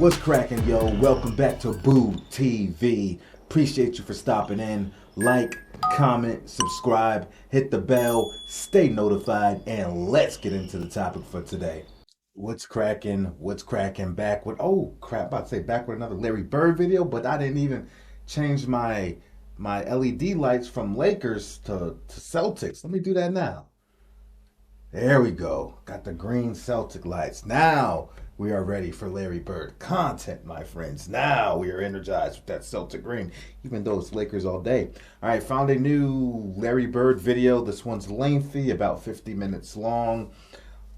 What's cracking, yo? Welcome back to Boo TV. Appreciate you for stopping in. Like, comment, subscribe, hit the bell, stay notified, and let's get into the topic for today. What's cracking? What's cracking? Back with, oh crap, about to say back with another Larry Bird video, but I didn't even change my LED lights from Lakers to Celtics. Let me do that now. There we go. Got the green Celtic lights. Now we are ready for Larry Bird content, my friends. Now we are energized with that Celtic green, even though it's Lakers all day. All right, found a new Larry Bird video. This one's lengthy, about 50 minutes long.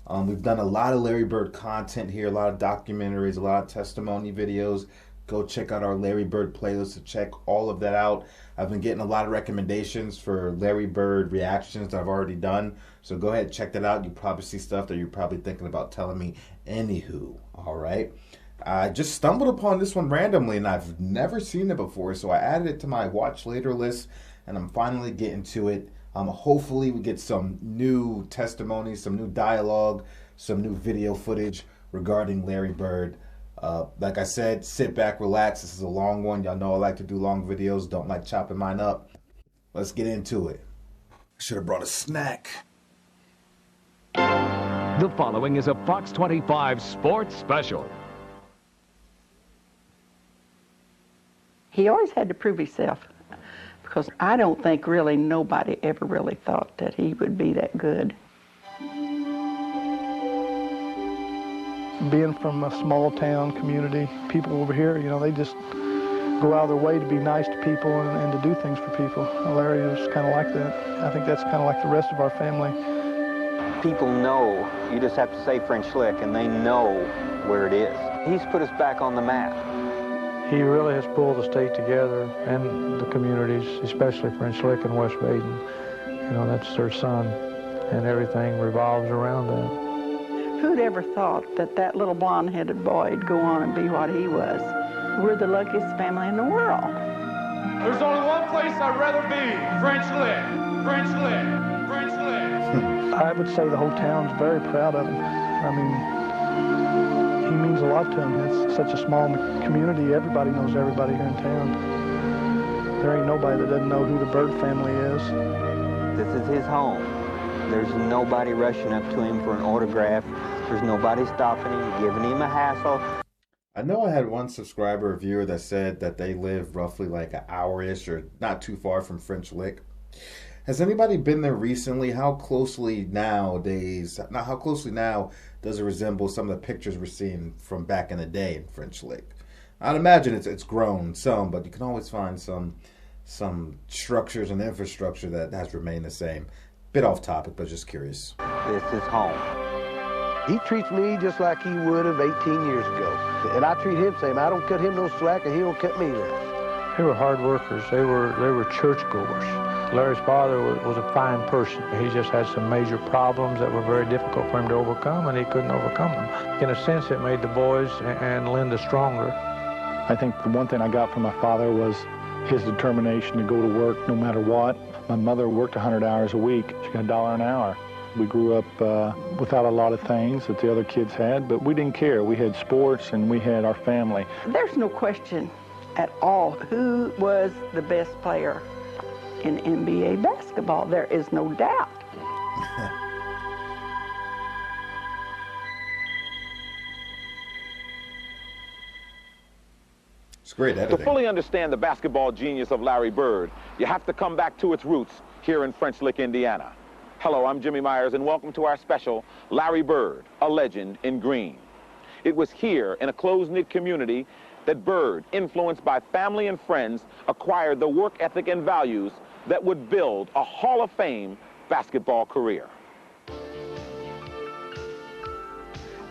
We've done a lot of Larry Bird content here, a lot of documentaries, a lot of testimony videos. Go check out our Larry Bird playlist to check all of that out. I've been getting a lot of recommendations for Larry Bird reactions that I've already done. So go ahead and check that out. You probably see stuff that you're probably thinking about telling me. Anywho, all right. I just stumbled upon this one randomly and I've never seen it before. So I added it to my watch later list and I'm finally getting to it. Hopefully we get some new testimonies, some new dialogue, some new video footage regarding Larry Bird. Like I said, sit back, relax. This is a long one. Y'all know I like to do long videos. Don't like chopping mine up. Let's get into it. I should have brought a snack. The following is a Fox 25 sports special. He always had to prove himself because I don't think really nobody ever really thought that he would be that good. Being from a small town community, people over here, you know, they just go out of their way to be nice to people and to do things for people. Larry was kind of like that. I think that's kind of like the rest of our family. People know, you just have to say French Lick and they know where it is. He's put us back on the map. He really has pulled the state together and the communities, especially French Lick and West Baden. You know, that's their son, and everything revolves around that. Who'd ever thought that that little blonde-headed boy would go on and be what he was? We're the luckiest family in the world. There's only one place I'd rather be. French Lick. French Lick. French Lick. I would say the whole town's very proud of him. I mean, he means a lot to them. It's such a small community. Everybody knows everybody here in town. There ain't nobody that doesn't know who the Bird family is. This is his home. There's nobody rushing up to him for an autograph. There's nobody stopping him, giving him a hassle. I know I had one subscriber or viewer that said that they live roughly like an hour-ish or not too far from French Lick. Has anybody been there recently? How closely now does it resemble some of the pictures we're seeing from back in the day in French Lick? I'd imagine it's grown some, but you can always find some structures and infrastructure that has remained the same. Bit off topic, but just curious. This is home. He treats me just like he would have 18 years ago. And I treat him the same. I don't cut him no slack, and he don't cut me less. They were hard workers. They were churchgoers. Larry's father was a fine person. He just had some major problems that were very difficult for him to overcome, and he couldn't overcome them. In a sense, it made the boys and Linda stronger. I think the one thing I got from my father was his determination to go to work no matter what. My mother worked 100 hours a week. She got $1 an hour. We grew up without a lot of things that the other kids had, but we didn't care. We had sports and we had our family. There's no question at all who was the best player in NBA basketball. There is no doubt. It's great editing. To fully understand the basketball genius of Larry Bird, you have to come back to its roots here in French Lick, Indiana. Hello, I'm Jimmy Myers, and welcome to our special, Larry Bird, a Legend in Green. It was here in a close-knit community that Bird, influenced by family and friends, acquired the work ethic and values that would build a Hall of Fame basketball career.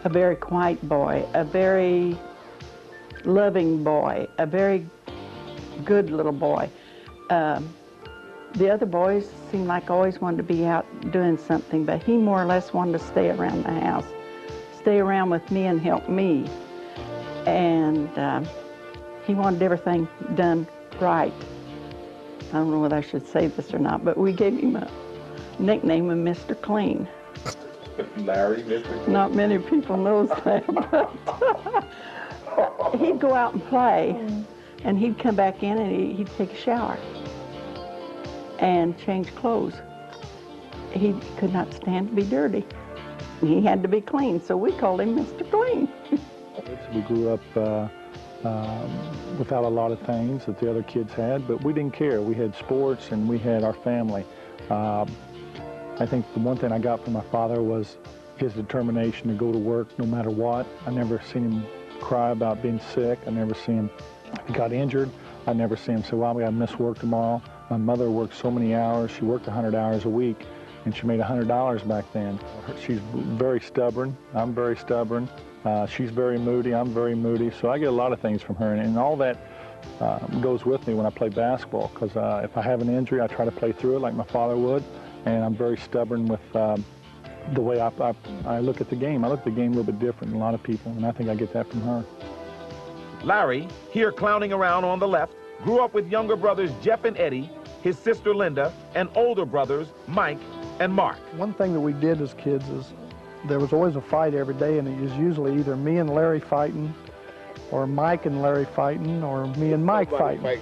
A very quiet boy, a very loving boy, a very good little boy. The other boys seemed like always wanted to be out doing something, but he more or less wanted to stay around the house, stay around with me and help me. And he wanted everything done right. I don't know whether I should say this or not, but we gave him a nickname of Mr. Clean. Larry, Mr. Clean. Not many people knows that, but he'd go out and play, and he'd come back in and he'd take a shower and change clothes. He could not stand to be dirty. He had to be clean, so we called him Mr. Clean. We grew up without a lot of things that the other kids had, but we didn't care. We had sports and we had our family. I think the one thing I got from my father was his determination to go to work no matter what. I never seen him cry about being sick. I never seen him, if he got injured, I never seen him say, well, we gotta miss work tomorrow. My mother worked so many hours. She worked 100 hours a week, and she made $100 back then. She's very stubborn. I'm very stubborn. She's very moody. I'm very moody. So I get a lot of things from her, and all that goes with me when I play basketball, because if I have an injury, I try to play through it like my father would, and I'm very stubborn with the way I look at the game. I look at the game a little bit different than a lot of people, and I think I get that from her. Larry, here clowning around on the left, grew up with younger brothers Jeff and Eddie, his sister Linda, and older brothers Mike and Mark. One thing that we did as kids is there was always a fight every day, and it was usually either me and Larry fighting, or Mike and Larry fighting, or me and Mike fighting.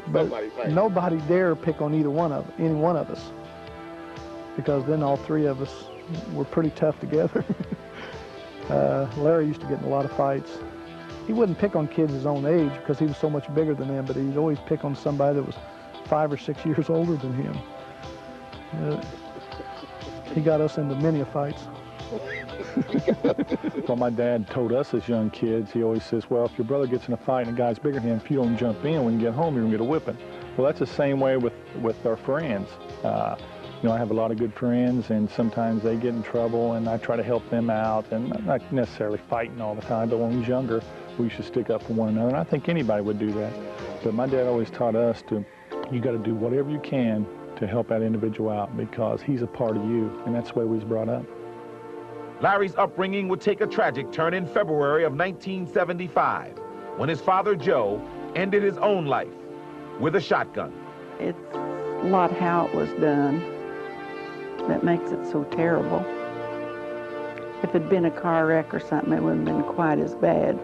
But nobody dare pick on any one of us, because then all three of us were pretty tough together. Larry used to get in a lot of fights. He wouldn't pick on kids his own age because he was so much bigger than them, but he'd always pick on somebody that was 5 or 6 years older than him. He got us into many fights. Well, my dad told us as young kids, he always says, well, if your brother gets in a fight and a guy's bigger than him, if you don't jump in when you get home, you're going to get a whipping. Well, that's the same way with our friends. You know, I have a lot of good friends, and sometimes they get in trouble, and I try to help them out, and not necessarily fighting all the time, but when we was younger, we should stick up for one another, and I think anybody would do that. But my dad always taught us you got to do whatever you can to help that individual out, because he's a part of you, and that's the way we was brought up. Larry's upbringing would take a tragic turn in February of 1975, when his father, Joe, ended his own life with a shotgun. It's a lot how it was done that makes it so terrible. If it had been a car wreck or something, it wouldn't have been quite as bad.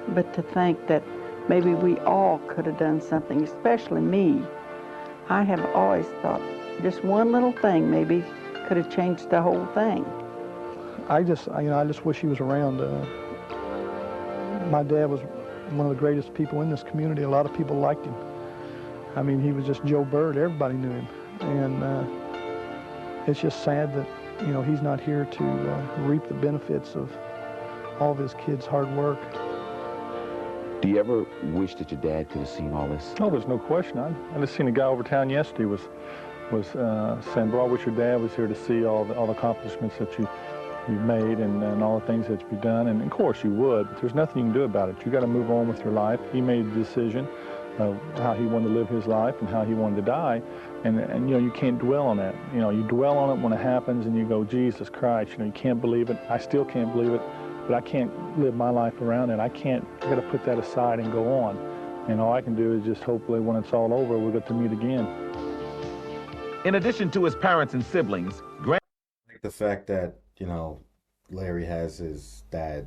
But to think that maybe we all could have done something, especially me, I have always thought just one little thing maybe could have changed the whole thing. I just wish he was around. My dad was one of the greatest people in this community. A lot of people liked him. I mean, he was just Joe Bird. Everybody knew him. And it's just sad that, you know, he's not here to reap the benefits of all of his kids' hard work. Do you ever wish that your dad could have seen all this? Oh, there's no question. I just seen a guy over town yesterday was saying, bro, I wish your dad was here to see all the accomplishments that you've made and all the things that you've done. And of course you would, but there's nothing you can do about it. You got to move on with your life. He made the decision of how he wanted to live his life and how he wanted to die. And you know, you can't dwell on that. You know, you dwell on it when it happens and you go, Jesus Christ, you know, you can't believe it. I still can't believe it, but I can't live my life around it. I got to put that aside and go on. And all I can do is just hopefully when it's all over, we'll get to meet again. In addition to his parents and siblings, the fact that, you know, Larry has his dad,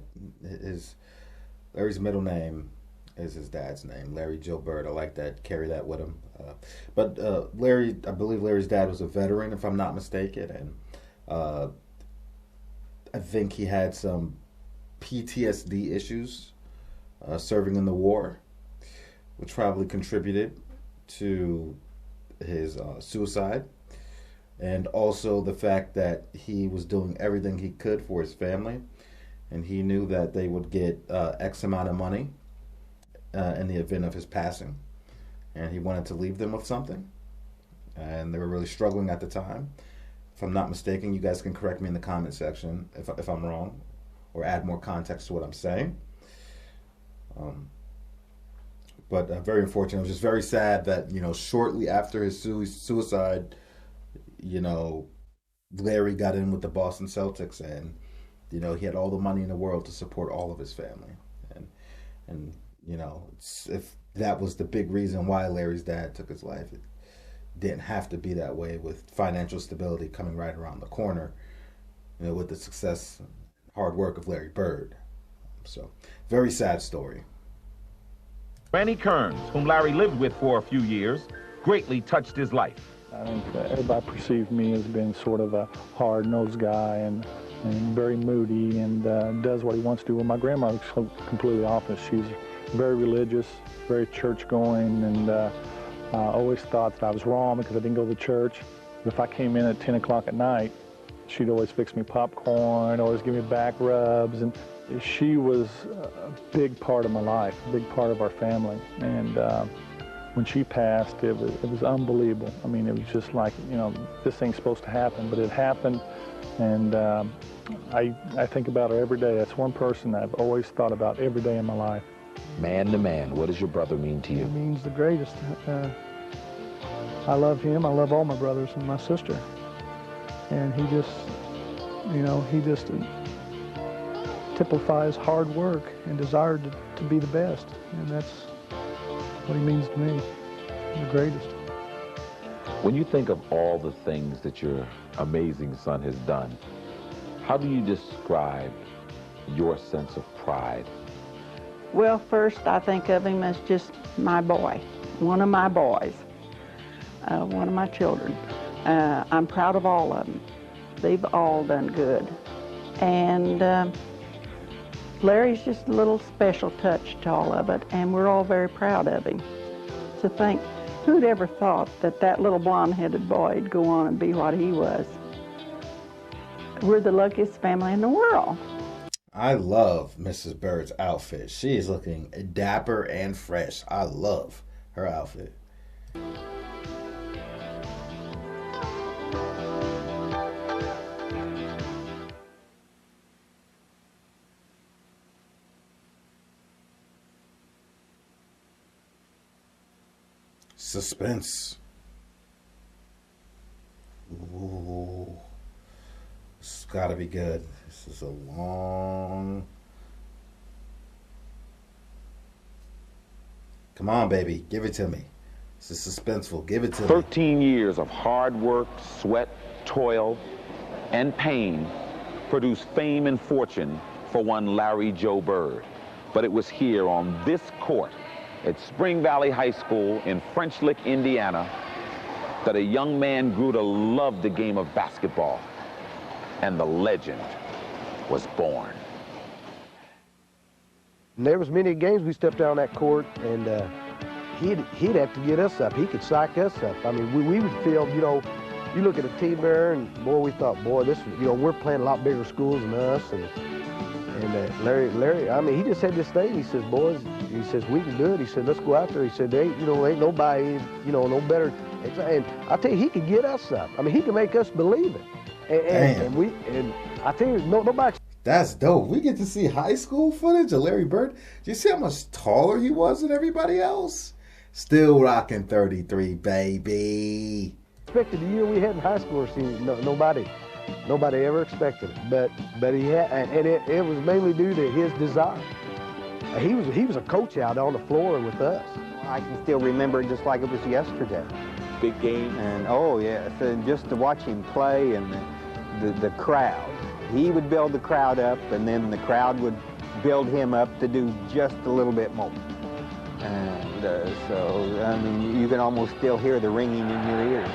Larry's middle name is his dad's name, Larry Joe Bird. I like that, carry that with him. But Larry, I believe Larry's dad was a veteran, if I'm not mistaken, and I think he had some PTSD issues serving in the war, which probably contributed to his suicide. And also the fact that he was doing everything he could for his family, and he knew that they would get X amount of money in the event of his passing, and he wanted to leave them with something, and they were really struggling at the time. If I'm not mistaken, you guys can correct me in the comment section if I'm wrong, or add more context to what I'm saying. But very unfortunate. It was just very sad that, you know, shortly after his suicide, you know, Larry got in with the Boston Celtics, and, you know, he had all the money in the world to support all of his family. And you know, if that was the big reason why Larry's dad took his life, it didn't have to be that way, with financial stability coming right around the corner, you know, with the success and hard work of Larry Bird. So, very sad story. Randy Kearns, whom Larry lived with for a few years, greatly touched his life. I think everybody perceived me as being sort of a hard-nosed guy and very moody and does what he wants to do. Well, my grandmother's completely opposite. She's very religious, very church-going, and I always thought that I was wrong because I didn't go to church. But if I came in at 10 o'clock at night, she'd always fix me popcorn, always give me back rubs, and she was a big part of my life, a big part of our family. And when she passed, it was unbelievable. I mean, it was just like, you know, this ain't supposed to happen, but it happened. And I think about her every day. That's one person I've always thought about every day in my life. Man to man, what does your brother mean to you? He means the greatest. I love him. I love all my brothers and my sister. And he just, you know, he just typifies hard work and desire to be the best. And that's what he means to me, the greatest. When you think of all the things that your amazing son has done, how do you describe your sense of pride? Well, first I think of him as just my boy, one of my boys, one of my children. I'm proud of all of them. They've all done good. And Larry's just a little special touch to all of it, and we're all very proud of him. To think, who'd ever thought that that little blonde-headed boy'd go on and be what he was? We're the luckiest family in the world. I love Mrs. Bird's outfit. She is looking dapper and fresh. I love her outfit. Suspense. Ooh. This has got to be good. This is a long... Come on, baby. Give it to me. This is suspenseful. Give it to me. 13 years of hard work, sweat, toil, and pain produced fame and fortune for one Larry Joe Bird. But it was here on this court at Spring Valley High School in French Lick, Indiana, that a young man grew to love the game of basketball, and the legend was born. And there was many games we stepped down that court, and he'd have to get us up. He could psych us up. I mean, we would feel, you know, you look at a team there, and boy, we thought, boy, this, you know, we're playing a lot bigger schools than us, and Larry, I mean, he just had this thing. He says, boys, he says, we can do it. He said, let's go out there. He said, there ain't, you know, ain't nobody, you know, no better. And I tell you, he could get us up. I mean, he could make us believe it. And I tell you, nobody. That's dope. We get to see high school footage of Larry Bird. Do you see how much taller he was than everybody else? Still rocking 33, baby. Expected the year we had in high school, see, nobody ever expected it. But he had, and it was mainly due to his desire. He was a coach out on the floor with us. I can still remember it just like it was yesterday. Big game. And oh yes, and just to watch him play and the crowd. He would build the crowd up, and then the crowd would build him up to do just a little bit more. And so, I mean, you can almost still hear the ringing in your ears.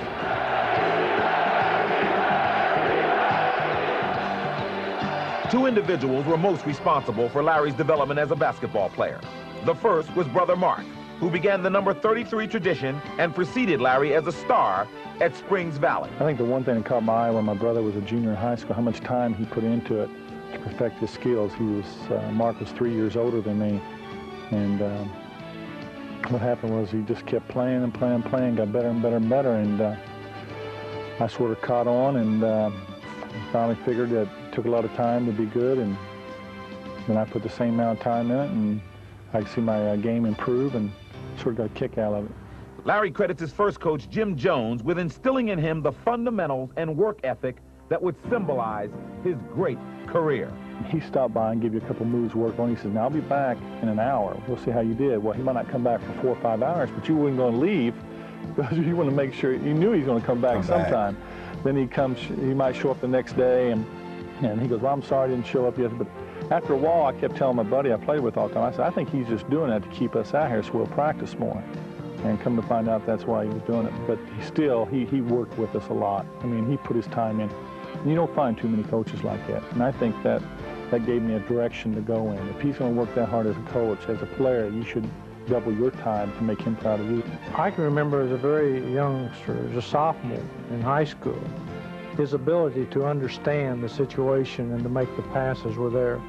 Two individuals were most responsible for Larry's development as a basketball player. The first was brother Mark, who began the number 33 tradition and preceded Larry as a star at Springs Valley. I think the one thing that caught my eye when my brother was a junior in high school, how much time he put into it to perfect his skills. Mark was 3 years older than me, and what happened was he just kept playing and playing, got better and better and better, and I sort of caught on, and finally figured that it took a lot of time to be good, and then I put the same amount of time in it, and I could see my game improve, and sort of got a kick out of it. Larry credits his first coach, Jim Jones, with instilling in him the fundamentals and work ethic that would symbolize his great career. He stopped by and gave you a couple moves to work on. He says, now I'll be back in an hour. We'll see how you did. Well, he might not come back for 4 or 5 hours, but you weren't going to leave because you want to make sure, you knew he was going to come back sometime. Then he might show up the next day, and he goes, well, I'm sorry I didn't show up yet, but After a while, I kept telling my buddy I played with all the time, I said, I think he's just doing that to keep us out here so we'll practice more. And come to find out that's why he was doing it. But he worked with us a lot. I mean, he put his time in. You don't find too many coaches like that. And I think that gave me a direction to go in. If he's going to work that hard as a coach, as a player, you should double your time to make him proud of you. I can remember as a very youngster, as a sophomore in high school, his ability to understand the situation and to make the passes were there.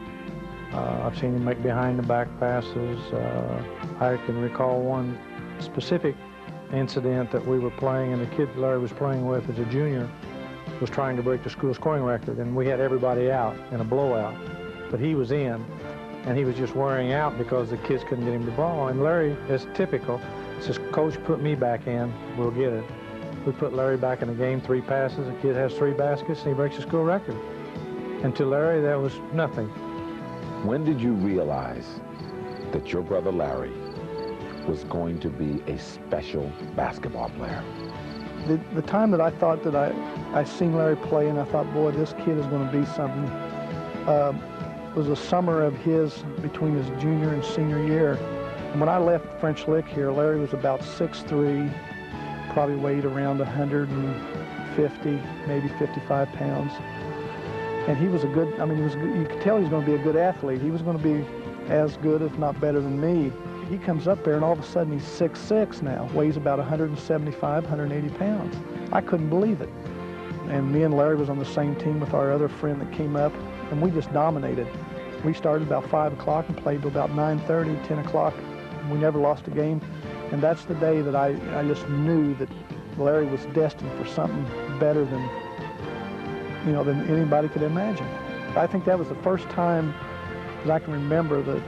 I've seen him make behind-the-back passes. I can recall one specific incident that we were playing, and the kid Larry was playing with as a junior was trying to break the school scoring record, and we had everybody out in a blowout, but he was in, and he was just wearing out because the kids couldn't get him the ball. And Larry, as typical, says, "Coach, put me back in, we'll get it." We put Larry back in the game, 3 passes, the kid has 3 baskets, and he breaks the school record. And to Larry, that was nothing. When did you realize that your brother Larry was going to be a special basketball player? The time that I thought that I seen Larry play and I thought, boy, this kid is going to be something, was a summer of his between his junior and senior year. And when I left French Lick here, Larry was about 6'3", probably weighed around 150, maybe 55 pounds. And he was a good, I mean, you could tell he was going to be a good athlete. He was going to be as good, if not better than me. He comes up there and all of a sudden he's 6'6" now, weighs about 175, 180 pounds. I couldn't believe it. And me and Larry was on the same team with our other friend that came up, and we just dominated. We started about 5 o'clock and played till about 9:30, 10 o'clock. We never lost a game. And that's the day that I just knew that Larry was destined for something better than, you know, than anybody could imagine. I think that was the first time that I can remember that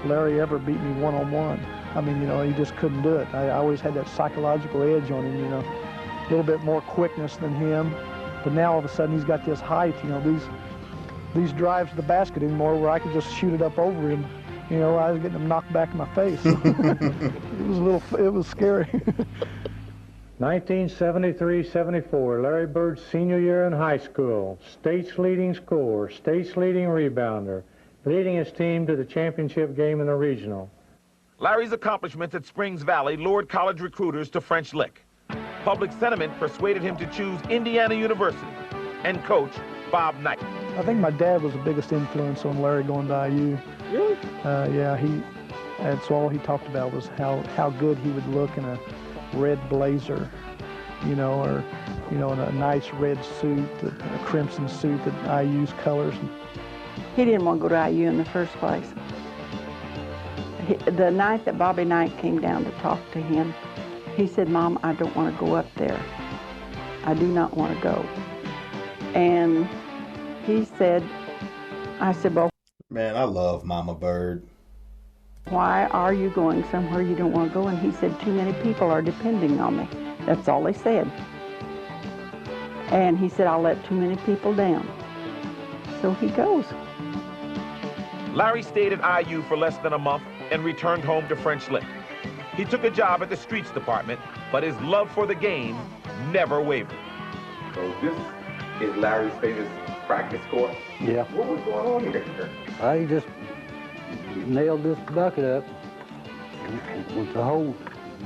Larry ever beat me one-on-one. I mean, you know, he just couldn't do it. I always had that psychological edge on him, you know, a little bit more quickness than him. But now all of a sudden he's got this height, you know, these drives to the basket anymore where I could just shoot it up over him. You know, I was getting him knocked back in my face. It was scary. 1973-74, Larry Bird's senior year in high school. State's leading scorer, state's leading rebounder, leading his team to the championship game in the regional. Larry's accomplishments at Springs Valley lured college recruiters to French Lick. Public sentiment persuaded him to choose Indiana University and coach Bob Knight. I think my dad was the biggest influence on Larry going to IU. Really? Yeah, that's all he talked about was how good he would look in a red blazer, you know, or, you know, in a nice red suit, a crimson suit that IU's colors. He didn't want to go to IU in the first place. The night that Bobby Knight came down to talk to him, he said, "Mom, I don't want to go up there. I do not want to go." And he said, I said, "Well, Man, I love Mama Bird. why are you going somewhere you don't want to go?" And he said, "Too many people are depending on me." That's all they said. And he said, "I'll let too many people down." So he goes. Larry stayed at IU for less than a month and returned home to French Lick. He took a job at the streets department, but his love for the game never wavered. So this is Larry's famous practice court? Yeah. What was going on here? I just nailed this bucket up with the whole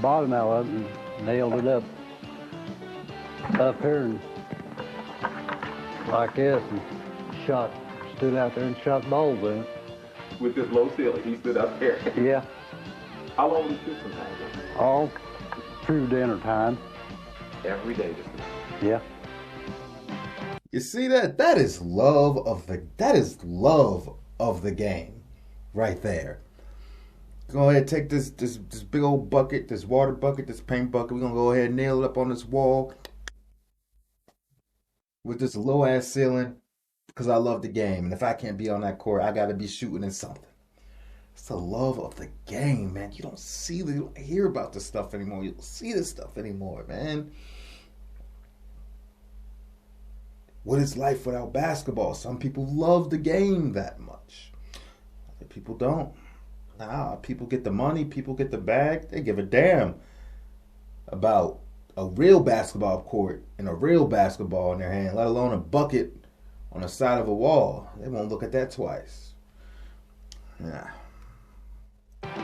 bottom out of it and nailed it up here and like this and stood out there and shot balls in it. With this low ceiling, he stood up here. Yeah. How long did you shoot sometimes? All through dinner time. Every day, just. Yeah. You see that? That is love of the game right there. Go ahead, take this big old bucket, this water bucket, this paint bucket. We're going to go ahead and nail it up on this wall with this low ass ceiling because I love the game. And if I can't be on that court, I got to be shooting at something. It's the love of the game, man. You don't hear about this stuff anymore. You don't see this stuff anymore, man. What is life without basketball? Some people love the game that much. Other people don't. Nah, people get the money, people get the bag. They give a damn about a real basketball court and a real basketball in their hand, let alone a bucket on the side of a wall. They won't look at that twice. Yeah.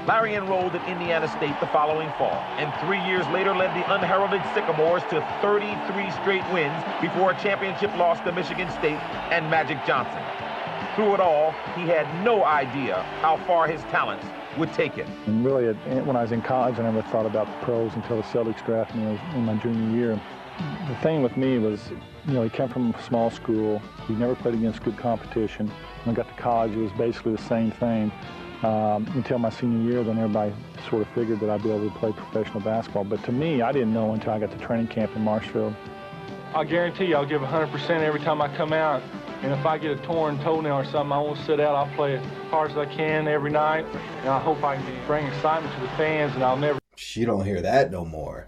Larry enrolled at Indiana State the following fall, and 3 years later led the unheralded Sycamores to 33 straight wins before a championship loss to Michigan State and Magic Johnson. Through it all, he had no idea how far his talents would take him. And really, when I was in college, I never thought about the pros until the Celtics drafted me in my junior year. The thing with me was, you know, he came from a small school. He never played against good competition. When I got to college, it was basically the same thing. Until my senior year, then everybody sort of figured that I'd be able to play professional basketball. But to me, I didn't know until I got to training camp in Marshfield. I guarantee you I'll give 100% every time I come out. And if I get a torn toenail or something, I won't sit out. I'll play as hard as I can every night. And I hope I can bring excitement to the fans, and I'll never... You don't hear that no more.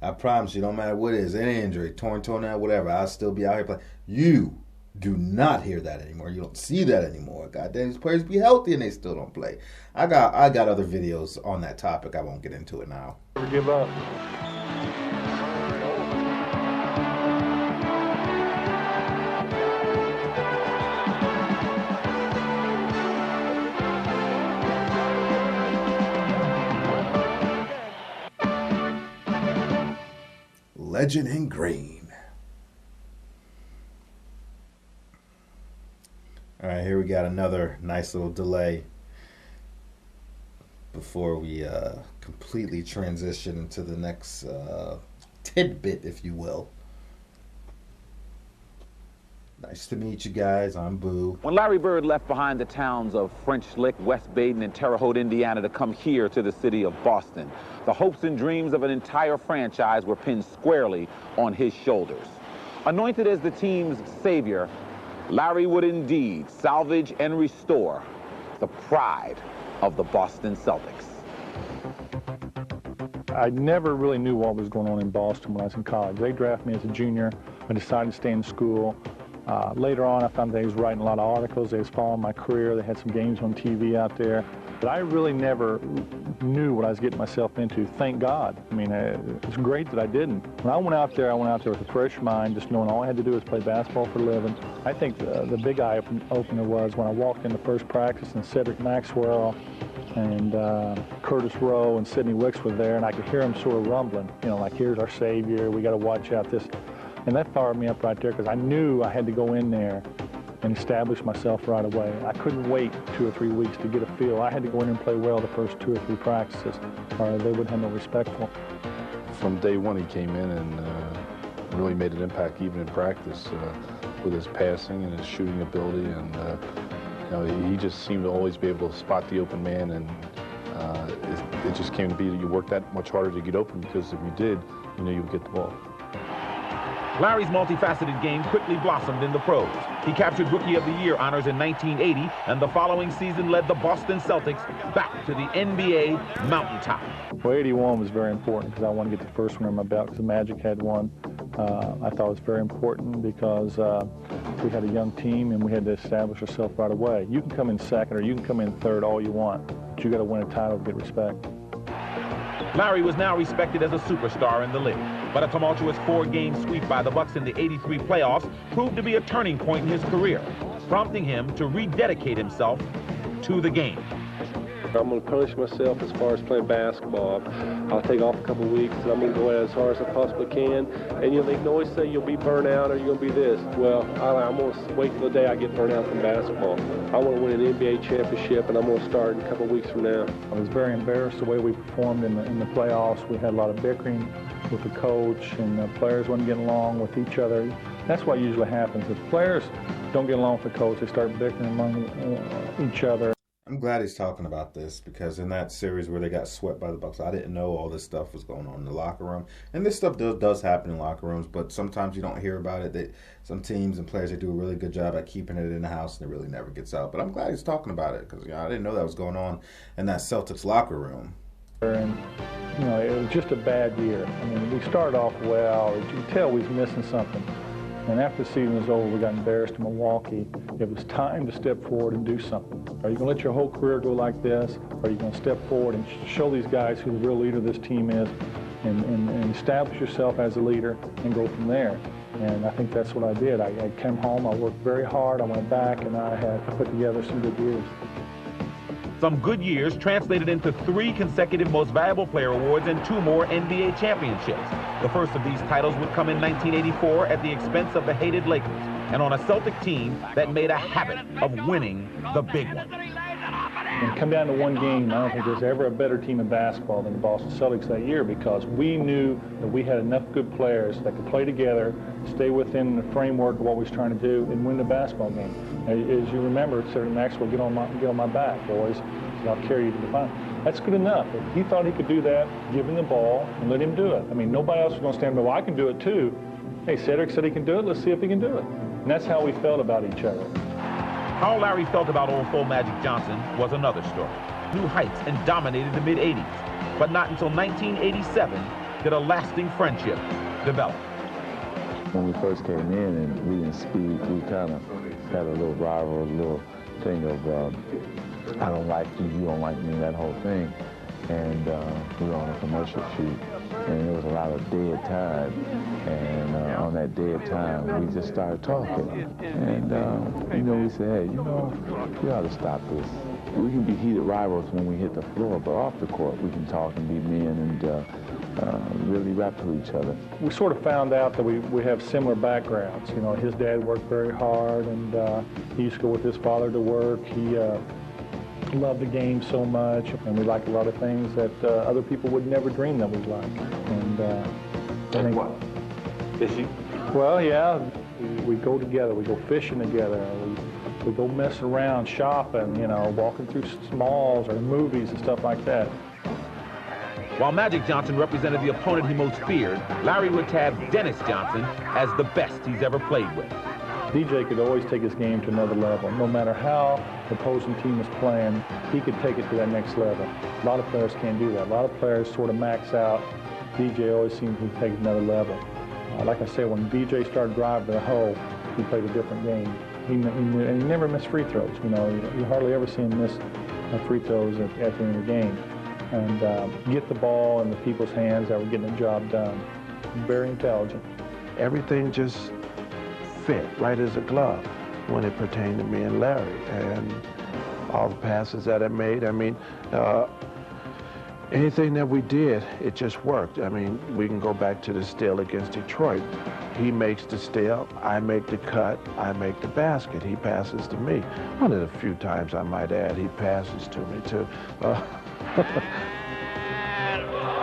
I promise you, no matter what it is, any injury, torn toenail, whatever, I'll still be out here playing. You do not hear that anymore. You don't see that anymore. Goddamn, these players be healthy and they still don't play. I got other videos on that topic. I won't get into it now. Never give up. Legend in green. All right, here we got another nice little delay before we completely transition into the next tidbit, if you will. Nice to meet you guys. I'm Boo. When Larry Bird left behind the towns of French Lick, West Baden, and Terre Haute, Indiana to come here to the city of Boston, the hopes and dreams of an entire franchise were pinned squarely on his shoulders. Anointed as the team's savior, Larry would indeed salvage and restore the pride of the Boston Celtics. I never really knew what was going on in Boston when I was in college. They drafted me as a junior. I decided to stay in school. Later on, I found they was writing a lot of articles. They was following my career. They had some games on TV out there. But I really never knew what I was getting myself into. Thank God. I mean, it's great that I didn't. When I went out there with a fresh mind, just knowing all I had to do was play basketball for a living. I think the big eye-opener was when I walked in the first practice and Cedric Maxwell and Curtis Rowe and Sidney Wicks were there, and I could hear them sort of rumbling, you know, like, here's our savior, we got to watch out this. And that fired me up right there because I knew I had to go in there and establish myself right away. I couldn't wait 2 or 3 weeks to get a feel. I had to go in and play well the first 2 or 3 practices, or they wouldn't have no respect for. From day one, he came in and really made an impact even in practice with his passing and his shooting ability. And you know, he just seemed to always be able to spot the open man, and it just came to be that you worked that much harder to get open, because if you did, you know, you would get the ball. Larry's multifaceted game quickly blossomed in the pros. He captured Rookie of the Year honors in 1980, and the following season led the Boston Celtics back to the NBA mountaintop. Well, 81 was very important because I wanted to get the first one on my belt because the Magic had one. I thought it was very important because we had a young team and we had to establish ourselves right away. You can come in second or you can come in third all you want, but you got to win a title to get respect. Larry was now respected as a superstar in the league, but a tumultuous 4-game sweep by the Bucks in the '83 playoffs proved to be a turning point in his career, prompting him to rededicate himself to the game. I'm going to punish myself as far as playing basketball. I'll take off a couple of weeks, and I'm going to go at it as hard as I possibly can. And you know, they can always say you'll be burnt out or you're going to be this. Well, I'm going to wait till the day I get burnt out from basketball. I want to win an NBA championship, and I'm going to start in a couple of weeks from now. I was very embarrassed the way we performed in the playoffs. We had a lot of bickering with the coach, and the players wasn't getting along with each other. That's what usually happens. If players don't get along with the coach, they start bickering among each other. I'm glad he's talking about this, because in that series where they got swept by the Bucks, I didn't know all this stuff was going on in the locker room. And this stuff does happen in locker rooms, but sometimes you don't hear about it. Some teams and players, they do a really good job at keeping it in the house, and it really never gets out. But I'm glad he's talking about it, because I didn't know that was going on in that Celtics locker room. And you know, it was just a bad year. I mean, we started off well. You could tell we was missing something. And after the season was over, we got embarrassed in Milwaukee. It was time to step forward and do something. Are you going to let your whole career go like this? Or are you going to step forward and show these guys who the real leader of this team is and establish yourself as a leader and go from there? And I think that's what I did. I came home, I worked very hard, I went back, and I put together some good years. Some good years translated into 3 consecutive Most Valuable Player awards and 2 more NBA championships. The first of these titles would come in 1984 at the expense of the hated Lakers, and on a Celtic team that made a habit of winning the big one. When it come down to one game, I don't think there's ever a better team in basketball than the Boston Celtics that year, because we knew that we had enough good players that could play together, stay within the framework of what we was trying to do, and win the basketball game. As you remember, Sir Maxwell, get on my back, boys, and I'll carry you to the final. That's good enough. If he thought he could do that, give him the ball and let him do it. I mean, nobody else was going to stand there, well, I can do it too. Hey, Cedric said he can do it, let's see if he can do it. And that's how we felt about each other. How Larry felt about old Full Magic Johnson was another story. New heights and dominated the mid-'80s, but not until 1987 did a lasting friendship develop. When we first came in and we didn't speak, we kind of had a little rivalry, a little thing of I don't like you, you don't like me, that whole thing. And we were on a commercial shoot, and there was a lot of dead time. And on that dead time, we just started talking. And, you know, we said, hey, you know, we ought to stop this. We can be heated rivals when we hit the floor, but off the court, we can talk and be men and really rap to each other. We sort of found out that we have similar backgrounds. You know, his dad worked very hard, and he used to go with his father to work. He loved the game so much, and we like a lot of things that other people would never dream that we'd like. And I think, what? Fishing? Well, yeah, we go together. We go fishing together. We go mess around, shopping, you know, walking through malls or movies and stuff like that. While Magic Johnson represented the opponent he most feared, Larry would tab Dennis Johnson as the best he's ever played with. DJ could always take his game to another level. No matter how the opposing team was playing, he could take it to that next level. A lot of players can't do that. A lot of players sort of max out. DJ always seemed to take it to another level. Like I said, when DJ started driving the hole, he played a different game. And he never missed free throws. You know, you hardly ever see him miss free throws at the end of the game. And get the ball in the people's hands that were getting the job done. Very intelligent. Everything just fit right as a glove when it pertained to me and Larry, and all the passes that I made. I mean, anything that we did, it just worked. I mean, we can go back to the steal against Detroit. He makes the steal, I make the cut, I make the basket. He passes to me. One of the few times, I might add, he passes to me too.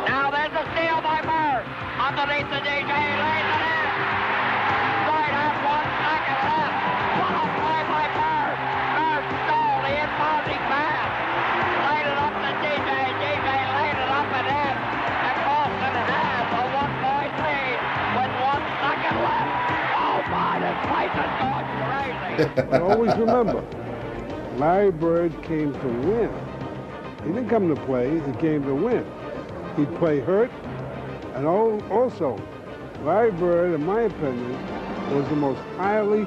Now there's a steal by Bird. Underneath the DJ, lays it in. Right at 1 second left. What a play by Bird. Bird stole the imposing pass. Laid it up to DJ. DJ laid it up and in. And Boston has a 1-point lead with 1 second left. Oh my, this place is going crazy. But always remember, Larry Bird came to win. He didn't come to play, he came to win. He'd play hurt, and also, Larry Bird, in my opinion, was the most highly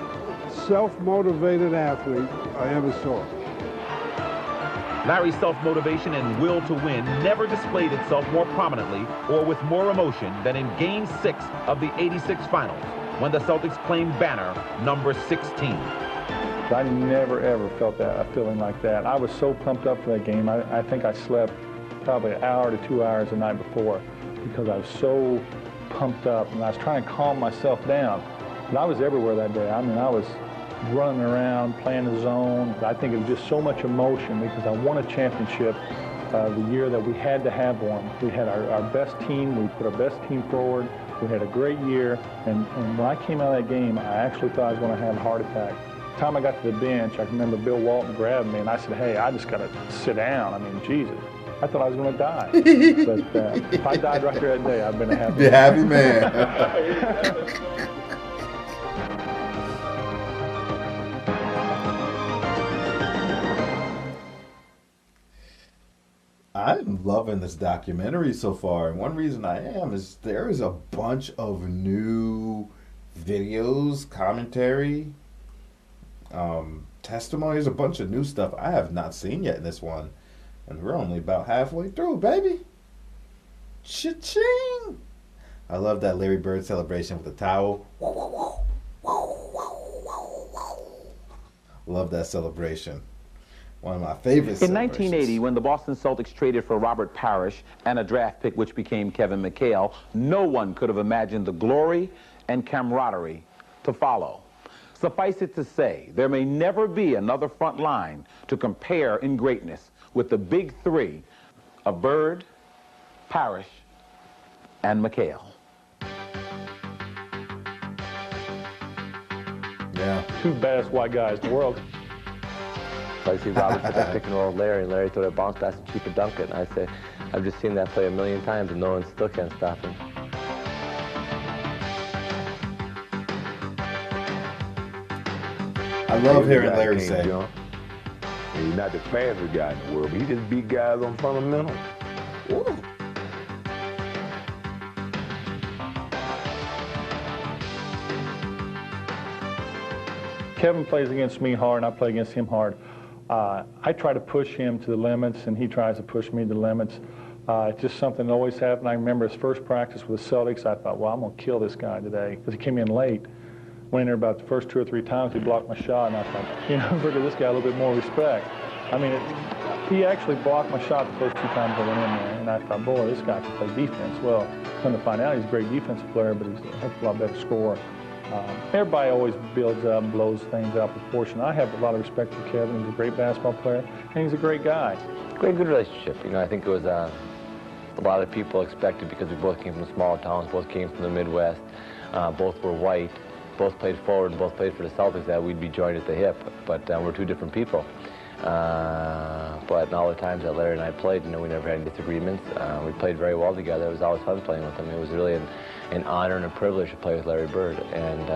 self-motivated athlete I ever saw. Larry's self-motivation and will to win never displayed itself more prominently or with more emotion than in Game 6 of the '86 Finals, when the Celtics claimed banner number 16. I never, ever felt a feeling like that. I was so pumped up for that game. I think I slept probably an hour to 2 hours the night before because I was so pumped up, and I was trying to calm myself down. But I was everywhere that day. I mean, I was running around, playing the zone. I think it was just so much emotion because I won a championship the year that we had to have one. We had our best team. We put our best team forward. We had a great year. And when I came out of that game, I actually thought I was going to have a heart attack. The time I got to the bench, I can remember Bill Walton grabbed me, and I said, hey, I just got to sit down. I mean, Jesus. I thought I was going to die. But if I died right there that day, I'd been a happy man. Happy man. I'm loving this documentary so far, and one reason I am is there is a bunch of new videos, commentary, testimonies, a bunch of new stuff I have not seen yet in this one, and we're only about halfway through, baby. Cha-ching! I love that Larry Bird celebration with the towel. Love that celebration. One of my favorites. In 1980, when the Boston Celtics traded for Robert Parrish and a draft pick which became Kevin McHale, no one could have imagined the glory and camaraderie to follow. Suffice it to say, there may never be another front line to compare in greatness with the big three of Bird, Parrish, and McHale. Yeah. Two baddest white guys in the world. So I see Robert put that pick and roll with Larry, and Larry threw that bounce pass and cheap and dunk it. And I say, I've just seen that play a million times, and no one still can't stop him. I love hearing Larry say. He's not the fastest guy in the world, but he just beat guys on fundamentals. Ooh. Kevin plays against me hard, and I play against him hard. I try to push him to the limits, and he tries to push me to the limits. It's just something that always happened. I remember his first practice with the Celtics. I thought, well, I'm going to kill this guy today, because he came in late. Went in there about the first 2 or 3 times, he blocked my shot, and I thought, you know, look at this guy, a little bit more respect. I mean, he actually blocked my shot the first 2 times I went in there, and I thought, boy, this guy can play defense. Well, come to find out, he's a great defensive player, but he's a heck of a lot better scorer. Everybody always builds up and blows things out of proportion. I have a lot of respect for Kevin. He's a great basketball player, and he's a great guy. Great, good relationship. You know, I think it was a lot of people expected, because we both came from small towns, both came from the Midwest, both were white, both played forward, and both played for the Celtics, that we'd be joined at the hip. But we're 2 different people. But in all the times that Larry and I played, you know, we never had any disagreements. We played very well together. It was always fun playing with him. It was really an honor and a privilege to play with Larry Bird. And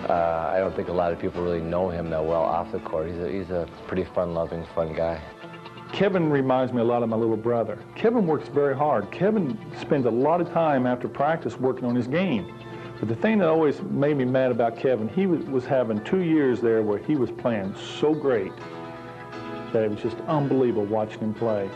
I don't think a lot of people really know him that well off the court. He's a pretty fun-loving, fun guy. Kevin reminds me a lot of my little brother. Kevin works very hard. Kevin spends a lot of time after practice working on his game. But the thing that always made me mad about Kevin, he was having 2 years there where he was playing so great that it was just unbelievable watching him play.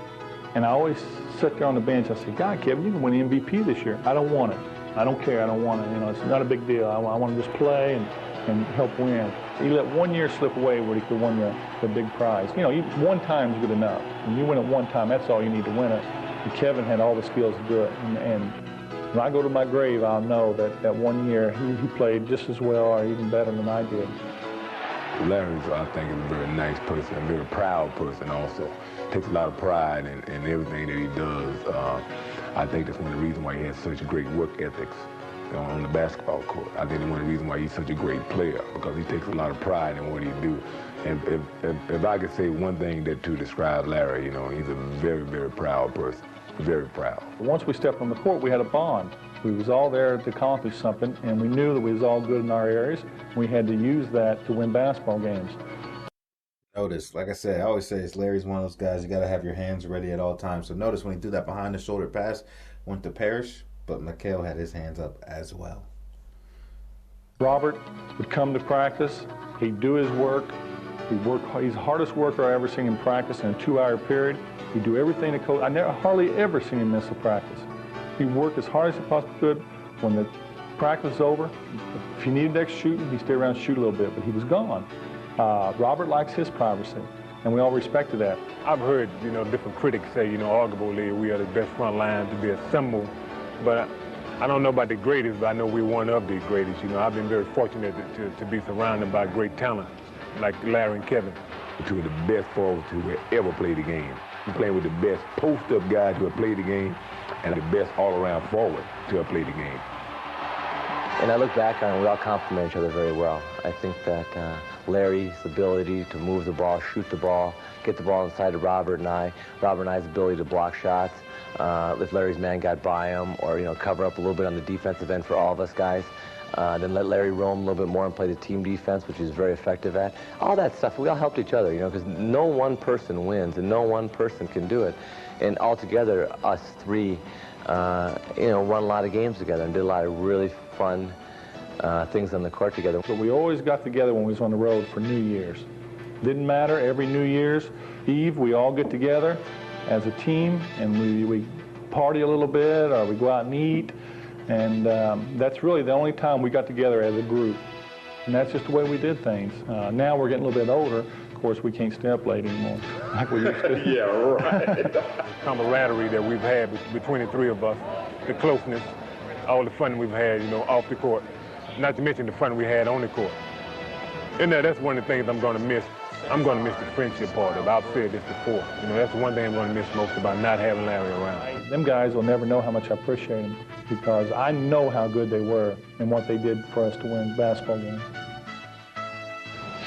And I always sit there on the bench, I say, God, Kevin, you can win the MVP this year. I don't want it. I don't care, I don't want it. You know, it's not a big deal. I want to just play and help win. He let 1 year slip away where he could win the big prize. You know, 1 time is good enough. When you win it 1 time, that's all you need to win it. And Kevin had all the skills to do it. And when I go to my grave, I'll know that 1 year he played just as well or even better than I did. Larry's, I think, is a very nice person, a very proud person also. Takes a lot of pride in everything that he does. I think that's one of the reasons why he has such great work ethics on the basketball court. I think that's one of the reasons why he's such a great player, because he takes a lot of pride in what he do. And if I could say one thing to describe Larry, you know, he's a very, very proud person. Very proud. Once we stepped on the court, we had a bond. We was all there to accomplish something, and we knew that we was all good in our areas. We had to use that to win basketball games. Notice, like I said, I always say this, Larry's one of those guys, you got to have your hands ready at all times. So notice when he threw that behind the shoulder pass, went to Parrish, but McHale had his hands up as well. Robert would come to practice. He'd do his work. He's the hardest worker I ever seen in practice in a 2-hour period. He'd do everything the coach. I hardly ever seen him miss a practice. He'd work as hard as he possibly could. When the practice was over, if he needed extra shooting, he'd stay around and shoot a little bit, but he was gone. Robert likes his privacy, and we all respected that. I've heard, you know, different critics say, you know, arguably we are the best front line to be assembled, but I don't know about the greatest, but I know we're one of the greatest. You know, I've been very fortunate to be surrounded by great talent like Larry and Kevin. 2 of the best forwards who have ever played the game. We're playing with the best post-up guys who have played the game and the best all-around forward to have played the game. And I look back on it, we all complement each other very well. I think that Larry's ability to move the ball, shoot the ball, get the ball inside of Robert and I's ability to block shots, if Larry's man got by him, or, you know, cover up a little bit on the defensive end for all of us guys. Then let Larry roam a little bit more and play the team defense, which he's very effective at. All that stuff, we all helped each other, you know, because no one person wins and no one person can do it. And altogether, us 3, you know, won a lot of games together and did a lot of really fun things on the court together. So we always got together when we was on the road for New Year's. Didn't matter, every New Year's Eve, we all get together as a team and we party a little bit, or we go out and eat. And that's really the only time we got together as a group. And that's just the way we did things. Now we're getting a little bit older. Of of course, we can't stay up late anymore like we used to. Yeah, right. Camaraderie that we've had between the three of us, the closeness, all the fun we've had, you know, off the court, not to mention the fun we had on the court. And that's one of the things I'm going to miss. I'm going to miss the friendship part of it. I've said this before. You know, that's the one thing I'm going to miss most about not having Larry around. Them guys will never know how much I appreciate them because I know how good they were and what they did for us to win basketball games.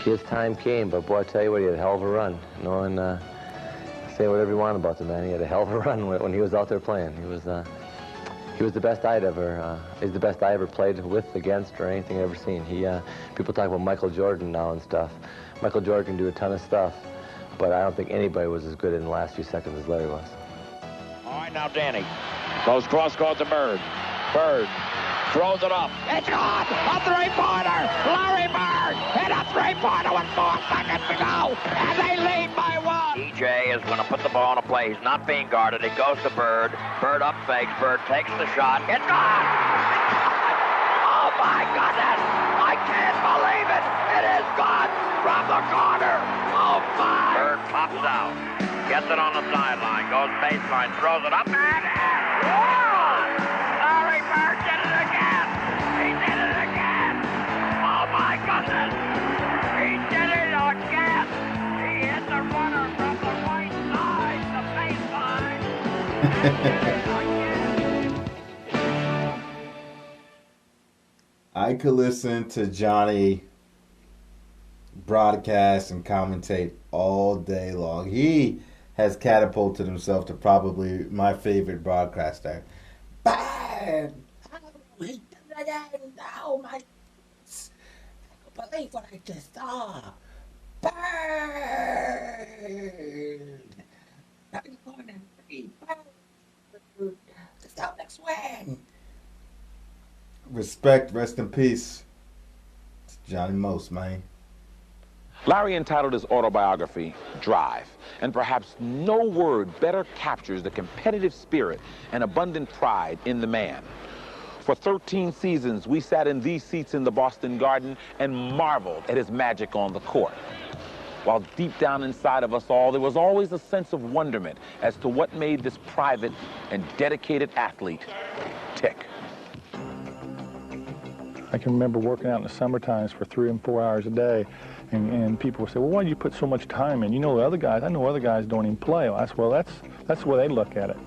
His time came, but boy, I tell you what, he had a hell of a run. No one say whatever you want about the man. He had a hell of a run when he was out there playing. He was the best I'd ever. He's the best I ever played with, against, or anything I've ever seen. People talk about Michael Jordan now and stuff. Michael Jordan can do a ton of stuff, but I don't think anybody was as good in the last few seconds as Larry was. All right, now Danny goes cross court to Bird. Bird throws it up. It's gone! A three-pointer! Larry Bird hit a three-pointer with 4 seconds to go, and they lead by 1. DJ is going to put the ball in a play. He's not being guarded. It goes to Bird. Bird up fakes. Bird takes the shot. It's gone! Oh, my goodness! I can't believe it! It is gone from the corner! Oh, my! Bird pops out. Gets it on the sideline. Goes baseline. Throws it up. And Larry Bird did it again! He did it again! Oh, my goodness! He did it again! He hit the runner from the right side, the baseline. I could listen to Johnny broadcast and commentate all day long. He has catapulted himself to probably my favorite broadcaster. Bang! He did it again! Oh my! I can't believe what I just saw! Bird! Now you're going to free Bird! The Celtics win! Respect, rest in peace. It's Johnny Most, man. Larry entitled his autobiography, Drive, and perhaps no word better captures the competitive spirit and abundant pride in the man. For 13 seasons, we sat in these seats in the Boston Garden and marveled at his magic on the court. While deep down inside of us all, there was always a sense of wonderment as to what made this private and dedicated athlete tick. I can remember working out in the summer times for 3 and 4 hours a day, and people would say, well, why do you put so much time in? You know, the other guys, I know other guys don't even play. That's the way they look at it.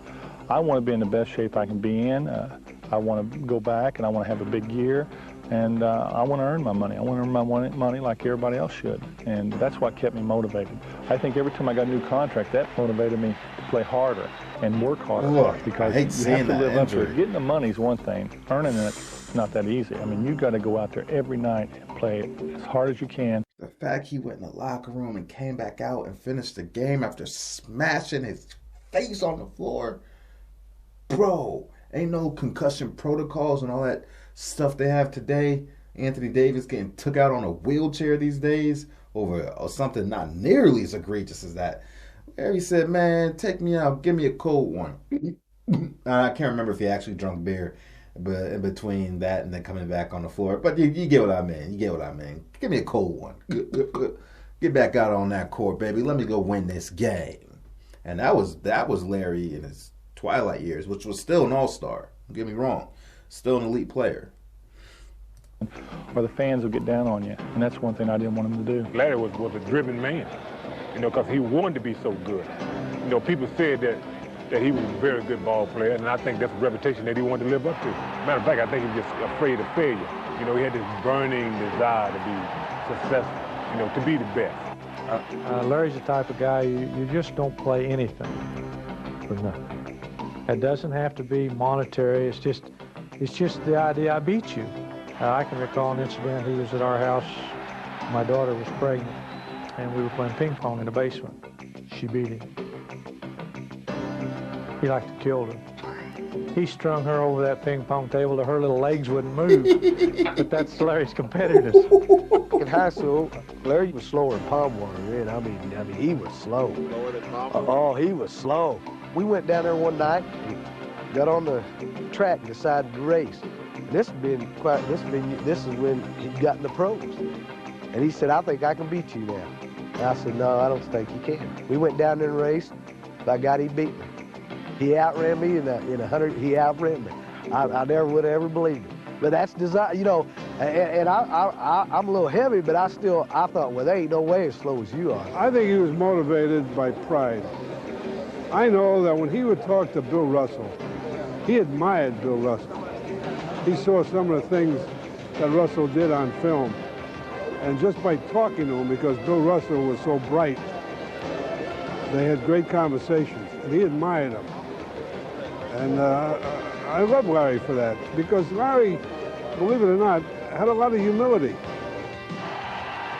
I want to be in the best shape I can be in. I want to go back, and I want to have a big year, and I want to earn my money. I want to earn my money like everybody else should, and that's what kept me motivated. I think every time I got a new contract, that motivated me to play harder and work harder. Look, because I hate you seeing have to that live up to injury. it. Getting the money's one thing. Earning it's not that easy. I mean, you got to go out there every night and play as hard as you can. The fact he went in the locker room and came back out and finished the game after smashing his face on the floor. Bro, ain't no concussion protocols and all that stuff they have today. Anthony Davis getting took out on a wheelchair these days over something not nearly as egregious as that. Larry said, man, take me out, give me a cold one. I can't remember if he actually drunk beer, but in between that and then coming back on the floor. But you get what I mean. You get what I mean. Give me a cold one. Get back out on that court, baby. Let me go win this game. And that was Larry in his twilight years, which was still an all-star. Don't get me wrong. Still an elite player. Or the fans will get down on you, and that's one thing I didn't want him to do. Larry was a driven man, you know, because he wanted to be so good. You know, people said that he was a very good ball player, and I think that's a reputation that he wanted to live up to. Matter of fact, I think he was just afraid of failure. You know, he had this burning desire to be successful, you know, to be the best. Larry's the type of guy, you just don't play anything for nothing. It doesn't have to be monetary, it's just the idea I beat you. I can recall an incident. He was at our house. My daughter was pregnant, and we were playing ping pong in the basement. She beat him. He liked to kill her. He strung her over that ping pong table till her little legs wouldn't move. But that's Larry's competitiveness. In high school, Larry was slower than palm water, man. I mean, he was slow. Slower than palm water? Oh, he was slow. We went down there one night, got on the track, and decided to race. And this is when he got in the pros. And he said, I think I can beat you now. And I said, no, I don't think you can. We went down there and raced. By God, he beat me. He outran me in 100. He outran me. I never would have ever believed it. But that's design, you know. And I'm a little heavy, but I thought, well, there ain't no way as slow as you are. I think he was motivated by pride. I know that when he would talk to Bill Russell, he admired Bill Russell. He saw some of the things that Russell did on film. And just by talking to him, because Bill Russell was so bright, they had great conversations, and he admired him. And I love Larry for that, because Larry, believe it or not, had a lot of humility.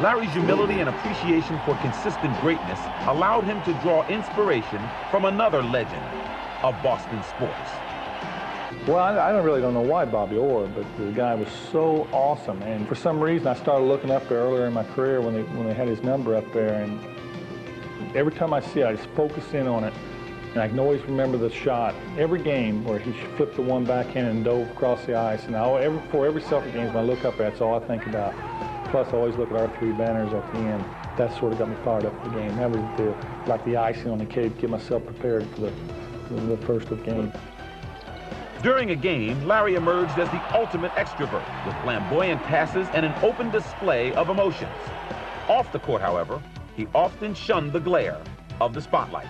Larry's humility and appreciation for consistent greatness allowed him to draw inspiration from another legend of Boston sports. Well, I really don't know why Bobby Orr, but the guy was so awesome. And for some reason, I started looking up there earlier in my career when they had his number up there. And every time I see it, I just focus in on it. And I can always remember the shot, every game where he flipped the one backhand and dove across the ice. And for every Celtic game, when I look up there, that's all I think about. Plus, I always look at our three banners at the end. That sort of got me fired up for the game. That was like the icing on the cake to get myself prepared for the first of the game. During a game, Larry emerged as the ultimate extrovert, with flamboyant passes and an open display of emotions. Off the court, however, he often shunned the glare of the spotlight.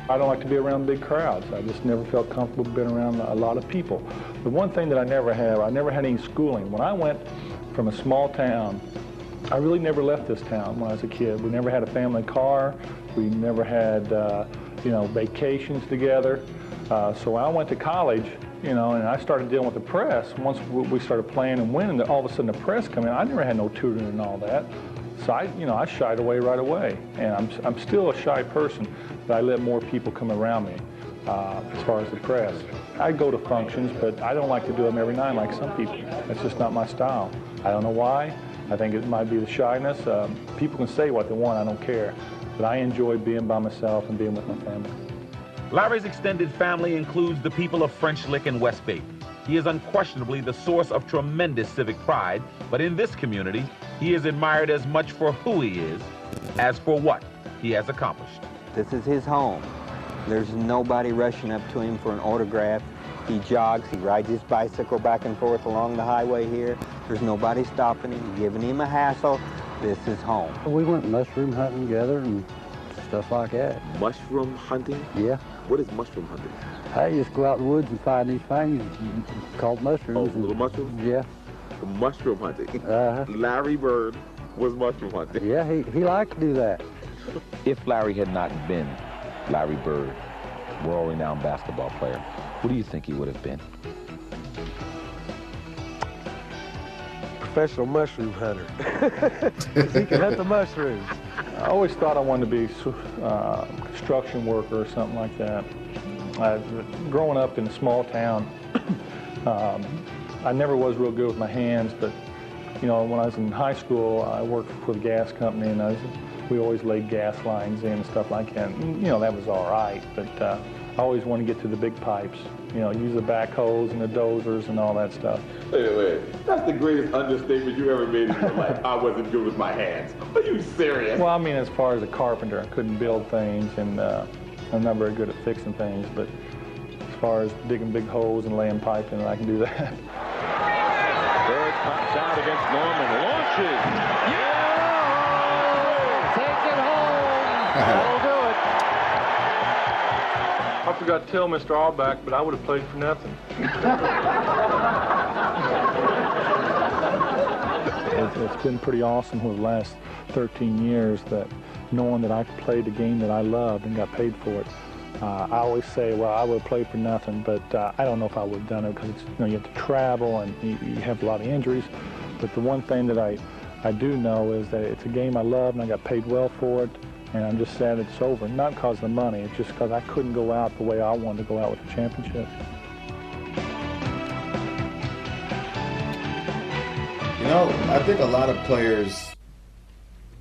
I don't like to be around big crowds. I just never felt comfortable being around a lot of people. The one thing that I never had any schooling. When I went from a small town, I really never left this town when I was a kid. We never had a family car. We never had, vacations together. So when I went to college, and I started dealing with the press. Once we started playing and winning, all of a sudden the press come in. I never had no tutoring and all that. So I shied away right away. And I'm still a shy person, but I let more people come around me as far as the press. I go to functions, but I don't like to do them every night like some people. That's just not my style. I don't know why. I think it might be the shyness. People can say what they want, I don't care. But I enjoy being by myself and being with my family. Larry's extended family includes the people of French Lick and West Bay. He is unquestionably the source of tremendous civic pride, but in this community, he is admired as much for who he is as for what he has accomplished. This is his home. There's nobody rushing up to him for an autograph. He jogs, he rides his bicycle back and forth along the highway here. There's nobody stopping him, giving him a hassle. This is home. We went mushroom hunting together and stuff like that. Mushroom hunting? Yeah. What is mushroom hunting? I just go out in the woods and find these things called mushrooms. Oh, little mushrooms? Yeah. Mushroom hunting. Larry Bird was mushroom hunting. Yeah, he liked to do that. If Larry had not been Larry Bird, world-renowned basketball player, what do you think he would have been? Professional mushroom hunter. He can hunt the mushrooms. I always thought I wanted to be a construction worker or something like that. Growing up in a small town, I never was real good with my hands, but when I was in high school, I worked for the gas company, and we always laid gas lines in and stuff like that. And, that was all right, but I always wanted to get to the big pipes, use the backhoes and the dozers and all that stuff. Wait. That's the greatest understatement you ever made in your life. I wasn't good with my hands. Are you serious? Well, I mean, as far as a carpenter, I couldn't build things, and I'm not very good at fixing things, but as far as digging big holes and laying pipe in, I can do that. Bird pops out against Norman, launches. Take it home. That'll do it. I forgot to tell Mr. Allback, but I would have played for nothing. It's been pretty awesome over the last 13 years that knowing that I played the game that I loved and got paid for it. I always say, well, I would have played for nothing, but I don't know if I would have done it because you have to travel and you have a lot of injuries. But the one thing that I do know is that it's a game I love and I got paid well for it, and I'm just sad it's over. Not because of the money, it's just because I couldn't go out the way I wanted to go out with the championship. I think a lot of players...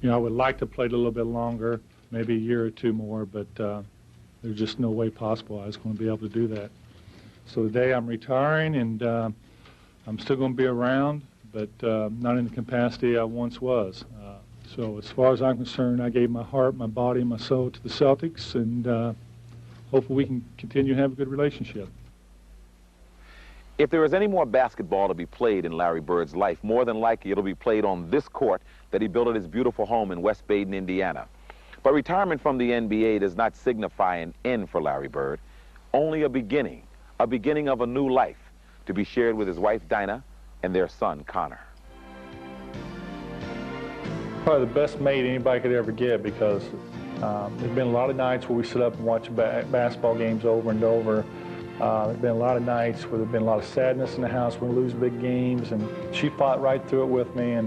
I would like to play a little bit longer, maybe a year or two more, but there's just no way possible I was going to be able to do that. So today I'm retiring, and I'm still going to be around, but not in the capacity I once was. So as far as I'm concerned, I gave my heart, my body, my soul to the Celtics, and hopefully we can continue to have a good relationship. If there is any more basketball to be played in Larry Bird's life, more than likely it'll be played on this court that he built at his beautiful home in West Baden, Indiana. But retirement from the NBA does not signify an end for Larry Bird, only a beginning of a new life to be shared with his wife Dinah and their son Connor. Probably the best mate anybody could ever get, because there's been a lot of nights where we sit up and watch basketball games over and over. There's been a lot of nights where there's been a lot of sadness in the house when we lose big games, and she fought right through it with me,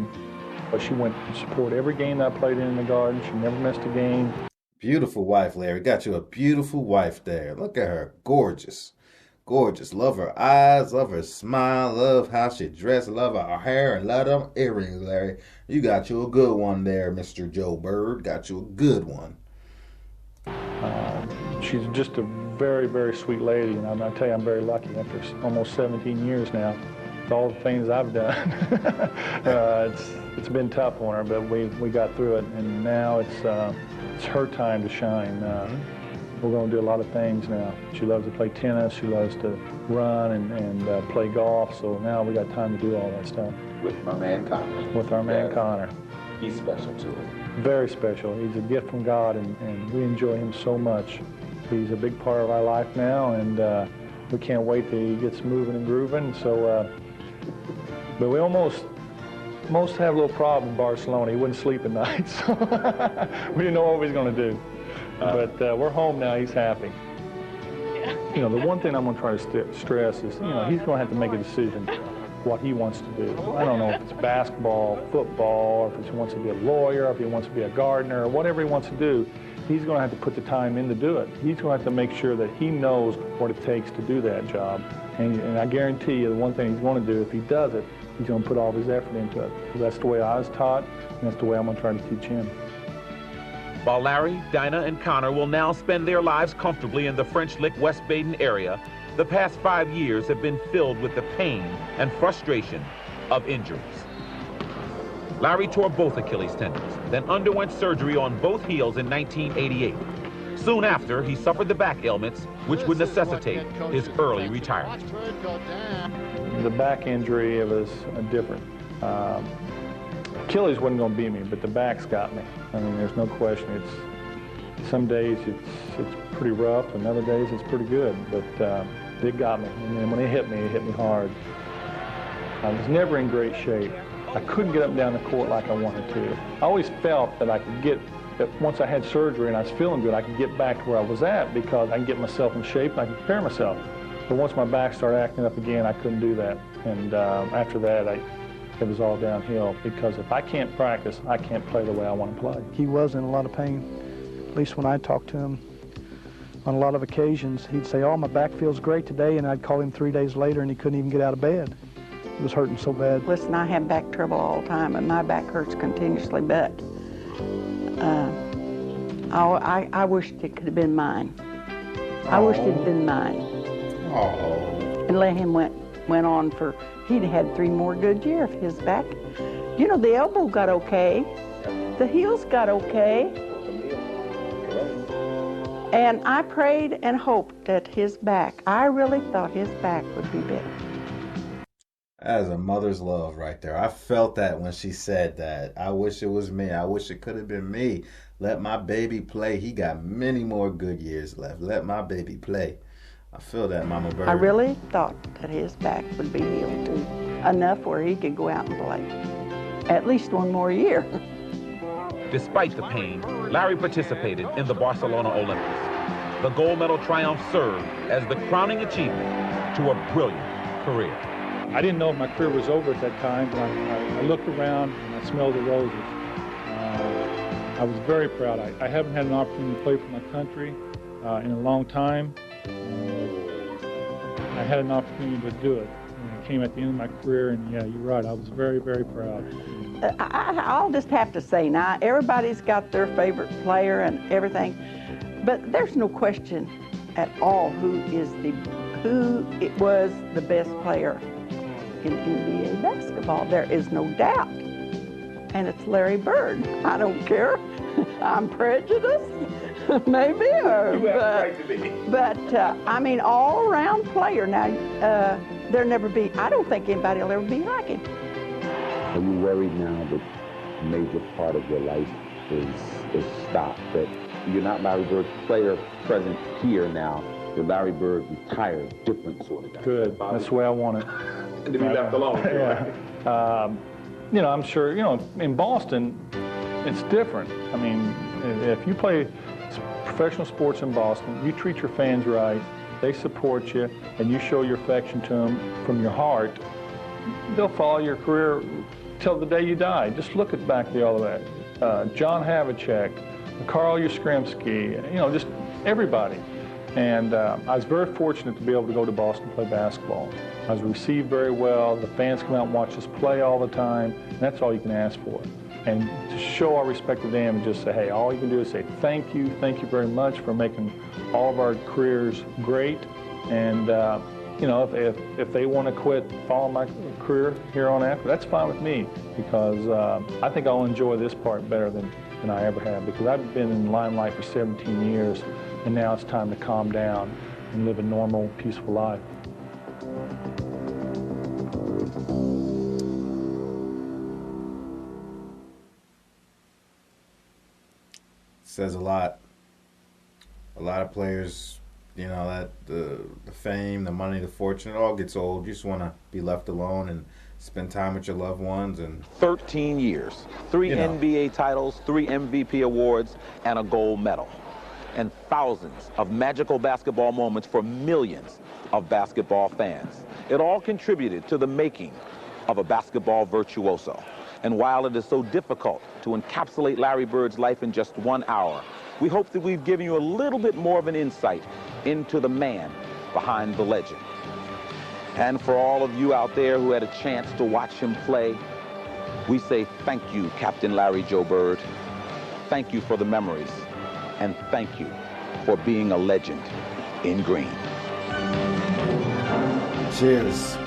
but she went to support every game that I played in the Garden. She never missed a game. Beautiful wife, Larry. Got you a beautiful wife there. Look at her. Gorgeous. Gorgeous. Love her eyes, love her smile, love how she dressed, love her hair, and love them earrings, Larry. You got you a good one there, Mr. Joe Bird. Got you a good one. She's just a very, very sweet lady, and I tell you, I'm very lucky after almost 17 years now. With all the things I've done. It's been tough on her, but we got through it, and now it's her time to shine. We're going to do a lot of things now. She loves to play tennis, she loves to run and play golf, so now we got time to do all that stuff. With my man Connor. With our man Connor. He's special to us. Very special. He's a gift from God, and we enjoy him so much. He's a big part of our life now, and we can't wait till he gets moving and grooving. So, but we almost have a little problem in Barcelona. He wouldn't sleep at night, so we didn't know what we was going to do. But we're home now. He's happy. You know, the one thing I'm going to try to stress is, you know, he's going to have to make a decision what he wants to do. I don't know if it's basketball, football, or if he wants to be a lawyer, or if he wants to be a gardener, or whatever he wants to do. He's going to have to put the time in to do it. He's going to have to make sure that he knows what it takes to do that job. And I guarantee you, the one thing he's going to do, if he does it, he's going to put all of his effort into it. Because that's the way I was taught, and that's the way I'm going to try to teach him. While Larry, Dinah, and Connor will now spend their lives comfortably in the French Lick West Baden area, the past 5 years have been filled with the pain and frustration of injuries. Larry tore both Achilles tendons, then underwent surgery on both heels in 1988. Soon after, he suffered the back ailments, which would necessitate his early retirement. The back injury, it was different. Achilles wasn't going to beat me, but the back's got me. I mean, there's no question. Some days it's pretty rough, and other days it's pretty good, but it got me. And then when it hit me hard. I was never in great shape. I couldn't get up and down the court like I wanted to. I always felt that I could that once I had surgery and I was feeling good, I could get back to where I was at because I can get myself in shape and I can prepare myself. But once my back started acting up again, I couldn't do that. And after that, it was all downhill, because if I can't practice, I can't play the way I want to play. He was in a lot of pain, at least when I talked to him. On a lot of occasions, he'd say, "Oh, my back feels great today," and I'd call him 3 days later and he couldn't even get out of bed. It was hurting so bad. Listen, I have back trouble all the time, and my back hurts continuously, but I wished it could have been mine. I wished it had been mine. Oh. And let him went on for, he'd had 3 more good years of his back. You know, the elbow got okay. The heels got okay. And I prayed and hoped that his back, I really thought his back would be better. That is a mother's love right there. I felt that when she said that. I wish it was me. I wish it could have been me. Let my baby play. He got many more good years left. Let my baby play. I feel that, Mama Bird. I really thought that his back would be healed too. Enough where he could go out and play. At least 1 more year. Despite the pain, Larry participated in the Barcelona Olympics. The gold medal triumph served as the crowning achievement to a brilliant career. I didn't know if my career was over at that time, but I looked around and I smelled the roses. I was very proud. I haven't had an opportunity to play for my country in a long time. I had an opportunity to do it. And it came at the end of my career, and yeah, you're right, I was very, very proud. I'll just have to say now, everybody's got their favorite player and everything, but there's no question at all who it was the best player in NBA basketball. There is no doubt. and it's Larry Bird. I don't care. I'm prejudiced, maybe, but I mean, all-around player. Now, there'll never be. I don't think anybody will ever be like him. Are you worried now that a major part of your life is stopped? That you're not Larry Bird's player present here now. You're Larry Bird retired, different sort of guy. Good. That's the way I want it. And to be left alone. Yeah. You know, I'm sure, you know, in Boston, it's different. I mean, if you play professional sports in Boston, you treat your fans right, they support you, and you show your affection to them from your heart, they'll follow your career till the day you die. Just look back at all of that. John Havlicek, Carl Yastrzemski, you know, just everybody. And I was very fortunate to be able to go to Boston and play basketball. I was received very well. The fans come out and watch us play all the time, and that's all you can ask for. And to show our respect to them and just say, hey, all you can do is say thank you very much for making all of our careers great. And you know, if they want to quit following my career here on after, that's fine with me, because I think I'll enjoy this part better than I ever have, because I've been in limelight for 17 years, and now it's time to calm down and live a normal, peaceful life. Says a lot. A lot of players, you know, that the fame, the money, the fortune, it all gets old. You just want to be left alone and spend time with your loved ones. And 13 years, 3 NBA titles, 3 MVP awards, and a gold medal. And thousands of magical basketball moments for millions of basketball fans. It all contributed to the making of a basketball virtuoso. And while it is so difficult to encapsulate Larry Bird's life in just 1 hour, we hope that we've given you a little bit more of an insight into the man behind the legend. And for all of you out there who had a chance to watch him play, we say thank you, Captain Larry Joe Bird. Thank you for the memories, and thank you for being a legend in green. Cheers.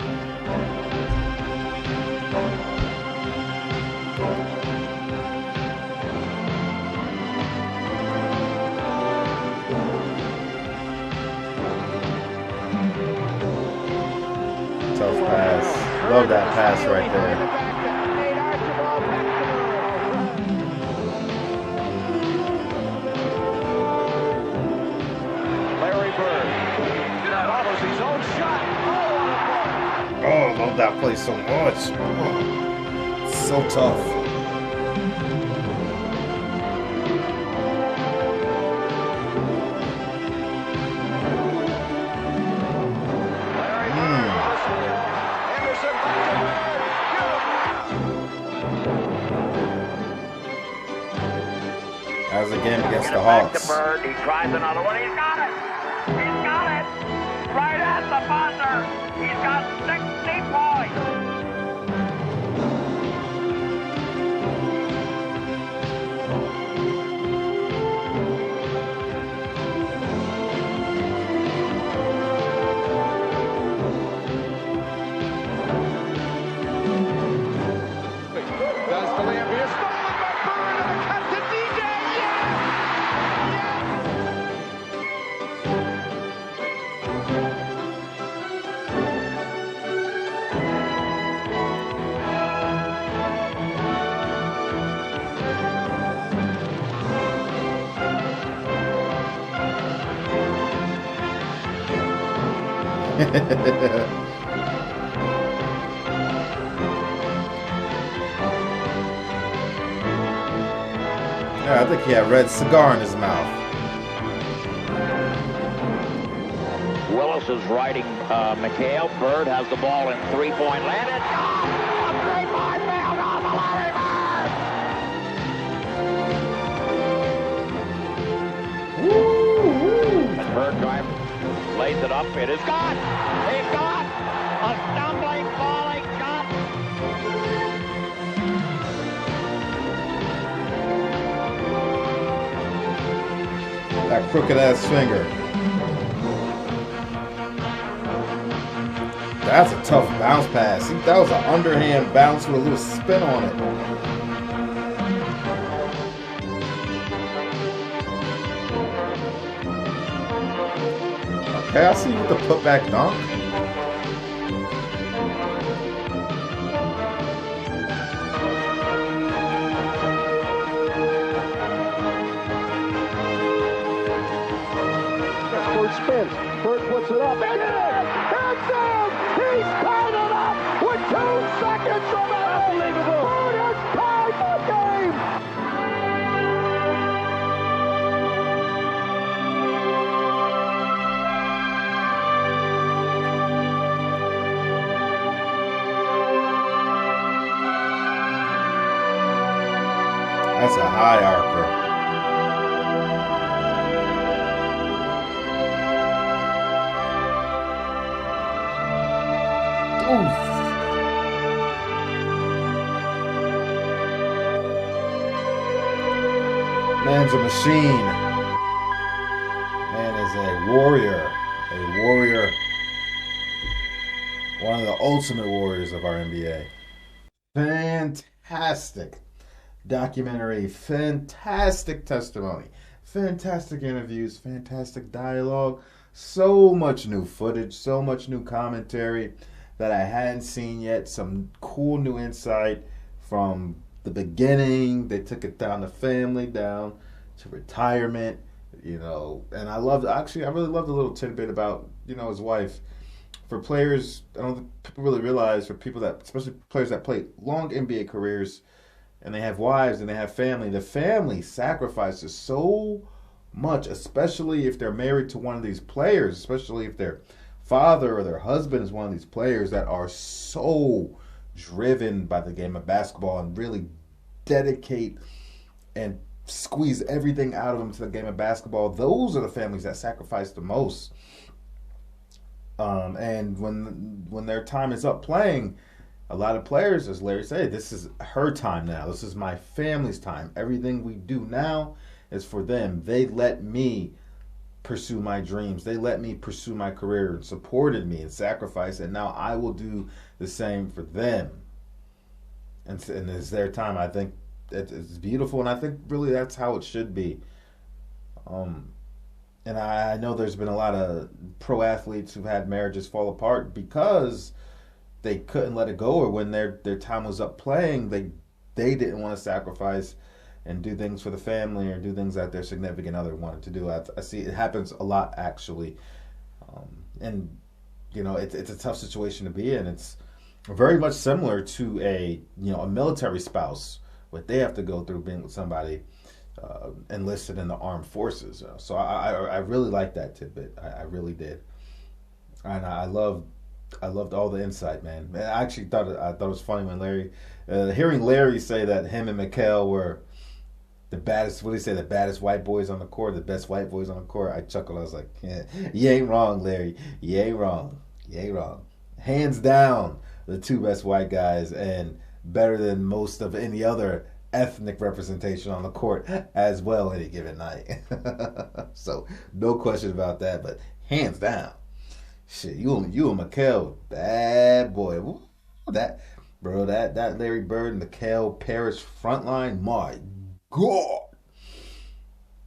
Tough pass. Love that pass right there. Larry Bird. That offers his own shot. Oh, I love that play so much. Oh, so tough. As a game against the Hawks. Bird. He tries another one. He's got it. He's got it. Right at the buzzer. He's got 60 points. Does the layup here? Stolen by Bird, and the cut to DJ. Yeah, I think he had a red cigar in his mouth. Willis is riding McHale. Bird has the ball in three-point land. It's gone! A three-point foul on the Larry Bird! And Bird drives, lays it up. It is gone! It's gone! A stumbling, falling shot. That crooked ass finger. That's a tough bounce pass. That was an underhand bounce with a little spin on it. Okay, I see you with the putback dunk. Bert spins. Bert puts it up. And it's in! He's tied it up with 2 seconds remaining. Unbelievable. Bert has tied the game. That's a high archer. Oof. Man's a machine. Man is a warrior. A warrior. One of the ultimate warriors of our NBA. Fantastic documentary. Fantastic testimony. Fantastic interviews. Fantastic dialogue. So much new footage. So much new commentary that I hadn't seen yet. Some cool new insight from the beginning. They took it down to family, down to retirement, you know. And I really loved a little tidbit about, you know, his wife. For players, I don't think people really realize, for people that, especially players that play long NBA careers and they have wives and they have family, the family sacrifices so much, especially if they're married to one of these players, especially if their father or their husband is one of these players that are so driven by the game of basketball and really dedicate and squeeze everything out of them to the game of basketball. Those are the families that sacrifice the most. And when their time is up playing, a lot of players, as Larry said, this is her time now. This is my family's time. Everything we do now is for them. They let me pursue my dreams. They let me pursue my career and supported me and sacrificed, and now I will do the same for them. And it's their time. I think it's beautiful, and I think really that's how it should be. And I know there's been a lot of pro athletes who've had marriages fall apart because they couldn't let it go, or when their time was up playing, they didn't want to sacrifice and do things for the family or do things that their significant other wanted to do. I see it happens a lot, actually. And, you know, it's a tough situation to be in. It's very much similar to a military spouse, what they have to go through being with somebody enlisted in the armed forces. So I really like that tidbit. I really did. And I loved all the insight, man. I actually thought it was funny when Larry, hearing Larry say that him and Mikal were the baddest, what do you say, the baddest white boys on the court, the best white boys on the court. I chuckled. I was like, yeah, you ain't wrong, Larry. You ain't wrong. You ain't wrong. Hands down, the 2 best white guys, and better than most of any other ethnic representation on the court as well any given night. So no question about that, but hands down. Shit, you and Mikal, bad boy. Ooh, that Larry Bird and Mikal Parrish front line, my God.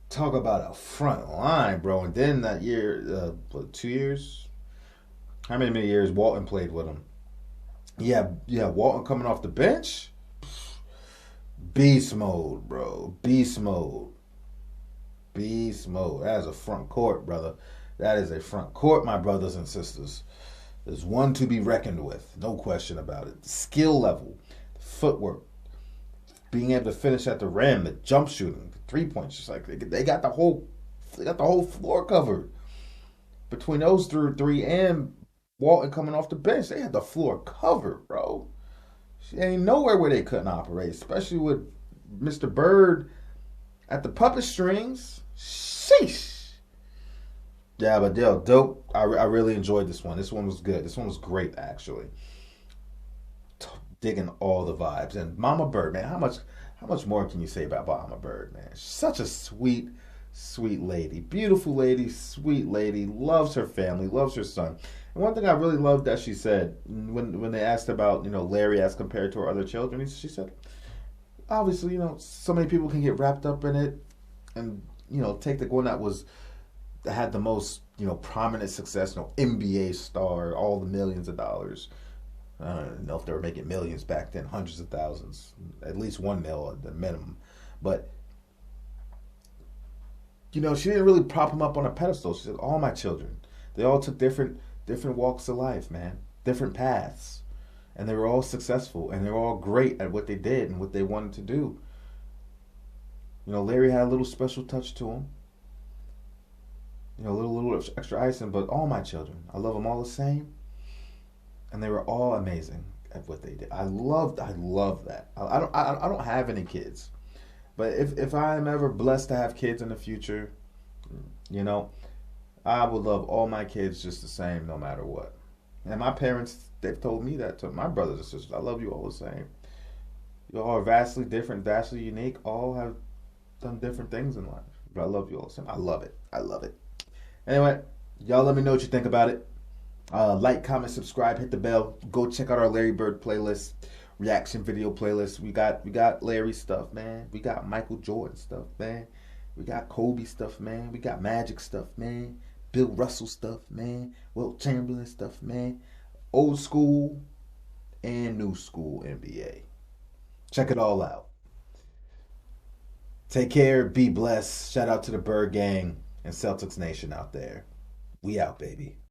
Talk about a front line, bro. And then that year, 2 years? How many years Walton played with him? Yeah, Walton coming off the bench. Beast mode, bro. Beast mode. Beast mode. That is a front court, brother. That is a front court, my brothers and sisters. There's one to be reckoned with. No question about it. The skill level, the footwork, being able to finish at the rim, the jump shooting, the 3-point. Just like they got the whole floor covered. Between those three and Walton coming off the bench, they had the floor covered, bro. Ain't nowhere where they couldn't operate, especially with Mr. Bird at the puppet strings. Sheesh. Yeah, but dope. I really enjoyed this one. This one was good. This one was great, actually. Digging all the vibes. And Mama Bird, man, how much more can you say about Mama Bird, man? She's such a sweet, sweet lady. Beautiful lady, sweet lady. Loves her family, loves her son. And one thing I really loved that she said, when they asked about, Larry as compared to her other children, she said, obviously, so many people can get wrapped up in it and, take the one that had the most, prominent success, NBA star, all the millions of dollars. I don't know if they were making millions back then, hundreds of thousands, at least $1 million at the minimum. But, she didn't really prop them up on a pedestal. She said, all my children, they all took different walks of life, man, different paths. And they were all successful, and they were all great at what they did and what they wanted to do. Larry had a little special touch to him. A little extra icing, but all my children, I love them all the same. And they were all amazing at what they did. I love that. I don't have any kids. But if I am ever blessed to have kids in the future, I would love all my kids just the same no matter what. And my parents, they've told me that to my brothers and sisters. I love you all the same. You all are vastly different, vastly unique. All have done different things in life. But I love you all the same. I love it. I love it. Anyway, y'all let me know what you think about it. Like, comment, subscribe, hit the bell. Go check out our Larry Bird playlist, reaction video playlist. We got Larry stuff, man. We got Michael Jordan stuff, man. We got Kobe stuff, man. We got Magic stuff, man. Bill Russell stuff, man. Wilt Chamberlain stuff, man. Old school and new school NBA. Check it all out. Take care. Be blessed. Shout out to the Bird Gang and Celtics Nation out there. We out, baby.